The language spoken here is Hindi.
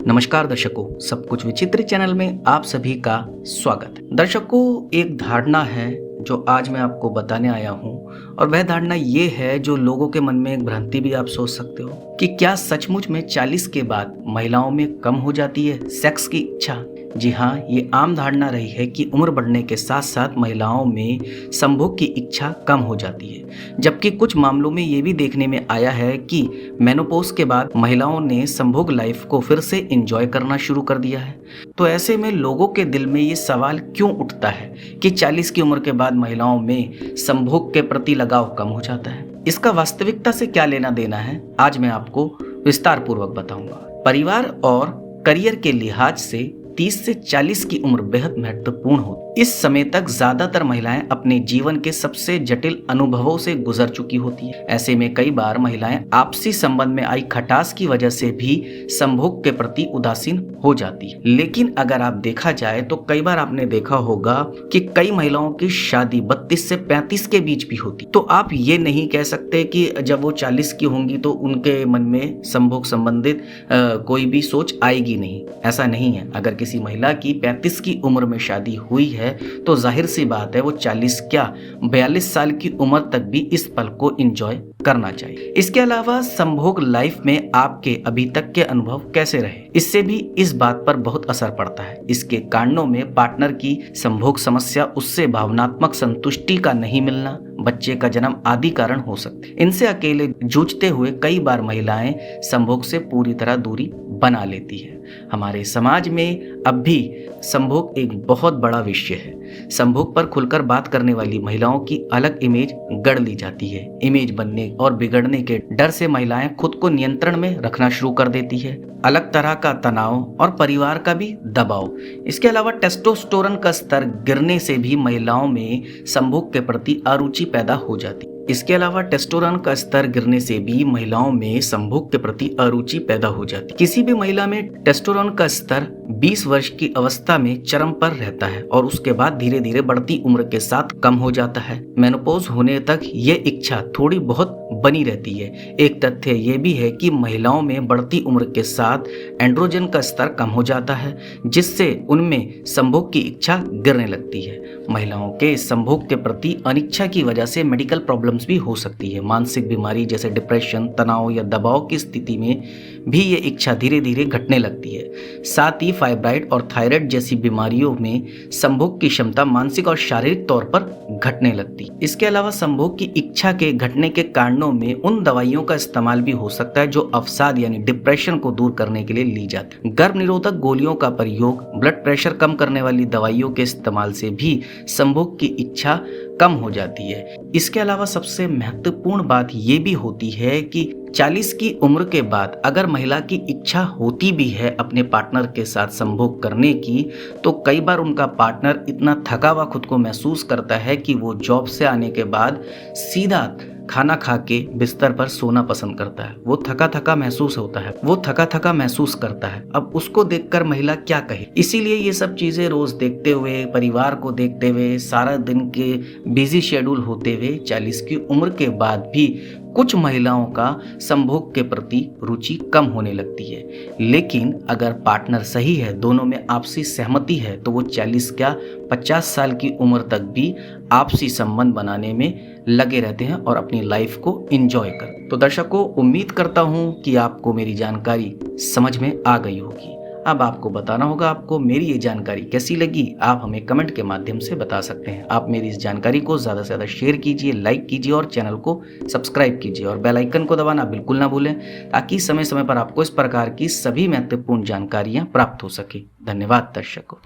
नमस्कार दर्शकों, सब कुछ विचित्र चैनल में आप सभी का स्वागत है। दर्शकों, एक धारणा है जो आज मैं आपको बताने आया हूँ और वह धारणा ये है जो लोगों के मन में एक भ्रांति भी आप सोच सकते हो कि क्या सचमुच में 40 के बाद महिलाओं में कम हो जाती है सेक्स की इच्छा। जी हाँ, ये आम धारणा रही है कि उम्र बढ़ने के साथ साथ महिलाओं में संभोग की इच्छा कम हो जाती है, जबकि कुछ मामलों में ये भी देखने में आया है कि मेनोपॉज के बाद महिलाओं ने संभोग लाइफ को फिर से एंजॉय करना शुरू कर दिया है। तो ऐसे में लोगों के दिल में ये सवाल क्यों उठता है कि 40 की उम्र के बाद महिलाओं में संभोग के प्रति लगाव कम हो जाता है। इसका वास्तविकता से क्या लेना देना है, आज मैं आपको विस्तार पूर्वक बताऊंगा। परिवार और करियर के लिहाज से 30 से 40 की उम्र बेहद महत्वपूर्ण होती है। इस समय तक ज्यादातर महिलाएं अपने जीवन के सबसे जटिल अनुभवों से गुजर चुकी होती है। ऐसे में कई बार महिलाएं आपसी संबंध में आई खटास की वजह से भी संभोग के प्रति उदासीन हो जाती है। लेकिन अगर आप देखा जाए तो कई बार आपने देखा होगा कि कई महिलाओं की शादी 32 से 35 के बीच भी होती। तो आप ये नहीं कह सकते कि जब वो 40 की होंगी तो उनके मन में संभोग संबंधित कोई भी सोच आएगी नहीं। ऐसा नहीं है। अगर किसी महिला की 35 की उम्र में शादी हुई है तो जाहिर सी बात है वो 40 क्या 42 साल की उम्र तक भी इस पल को एंजॉय करना चाहिए। इसके अलावा संभोग लाइफ में आपके अभी तक के अनुभव कैसे रहे, इससे भी इस बात पर बहुत असर पड़ता है। इसके कारणों में पार्टनर की संभोग समस्या, उससे भावनात्मक संतुष्टि का नहीं मिलना, बच्चे का जन्म आदि कारण हो सकते। इनसे अकेले जूझते हुए कई बार महिलाएं संभोग से पूरी तरह दूरी बना लेती है। हमारे समाज में अब भी संभोग एक बहुत बड़ा विषय है। संभोग पर खुलकर बात करने वाली महिलाओं की अलग इमेज गढ़ ली जाती है। इमेज बनने और बिगड़ने के डर से महिलाएं खुद को नियंत्रण में रखना शुरू कर देती है। अलग तरह का तनाव और परिवार का भी दबाव। इसके अलावा टेस्टोस्टेरोन का स्तर गिरने से भी महिलाओं में संभोग के प्रति अरुचि पैदा हो जाती है। इसके अलावा टेस्टोस्टेरोन का स्तर गिरने से भी महिलाओं में संभोग के प्रति अरुचि पैदा हो जाती है। किसी भी महिला में टेस्टोस्टेरोन का स्तर 20 वर्ष की अवस्था में चरम पर रहता है और उसके बाद धीरे धीरे बढ़ती उम्र के साथ कम हो जाता है। मेनोपॉज होने तक ये इच्छा थोड़ी बहुत बनी रहती है। एक तथ्य ये भी है कि महिलाओं में बढ़ती उम्र के साथ एंड्रोजन का स्तर कम हो जाता है, जिससे उनमें संभोग की इच्छा गिरने लगती है। महिलाओं के संभोग के प्रति अनिच्छा की वजह से मेडिकल प्रॉब्लम्स भी हो सकती है। मानसिक बीमारी जैसे डिप्रेशन, तनाव या दबाव की स्थिति में भी ये इच्छा धीरे धीरे घटने लगती है। साथ ही फाइब्राइड और थायराइड जैसी बीमारियों में संभोग की क्षमता मानसिक और शारीरिक तौर पर घटने लगती है। इसके अलावा संभोग की इच्छा के घटने के कारणों में उन दवाइयों का इस्तेमाल भी हो सकता है जो अवसाद यानी डिप्रेशन को दूर करने के लिए ली जाती है। गर्भ निरोधक गोलियों का प्रयोग, ब्लड प्रेशर कम करने वाली दवाइयों के इस्तेमाल से भी संभोग की इच्छा कम हो जाती है। इसके अलावा सबसे महत्वपूर्ण बात ये भी होती है कि 40 की उम्र के बाद अगर महिला की इच्छा होती भी है अपने पार्टनर के साथ संभोग करने की, तो कई बार उनका पार्टनर इतना थका हुआ खुद को महसूस करता है कि वो जॉब से आने के बाद सीधा खाना खा के बिस्तर पर सोना पसंद करता है। वो थका थका महसूस होता है, वो थका थका महसूस करता है। अब उसको देखकर महिला क्या कहे। इसीलिए ये सब चीजें रोज देखते हुए, परिवार को देखते हुए, सारा दिन के बिजी शेड्यूल होते हुए 40 की उम्र के बाद भी कुछ महिलाओं का संभोग के प्रति रुचि कम होने लगती है। लेकिन अगर पार्टनर सही है, दोनों में आपसी सहमति है, तो वो 40 क्या 50 साल की उम्र तक भी आपसी संबंध बनाने में लगे रहते हैं और अपनी लाइफ को एंजॉय कर। तो दर्शकों, उम्मीद करता हूं कि आपको मेरी जानकारी समझ में आ गई होगी। अब आपको बताना होगा आपको मेरी ये जानकारी कैसी लगी। आप हमें कमेंट के माध्यम से बता सकते हैं। आप मेरी इस जानकारी को ज़्यादा से ज़्यादा शेयर कीजिए, लाइक कीजिए और चैनल को सब्सक्राइब कीजिए और बेल आइकन को दबाना बिल्कुल ना भूलें, ताकि समय समय पर आपको इस प्रकार की सभी महत्वपूर्ण जानकारियाँ प्राप्त हो सके। धन्यवाद दर्शकों।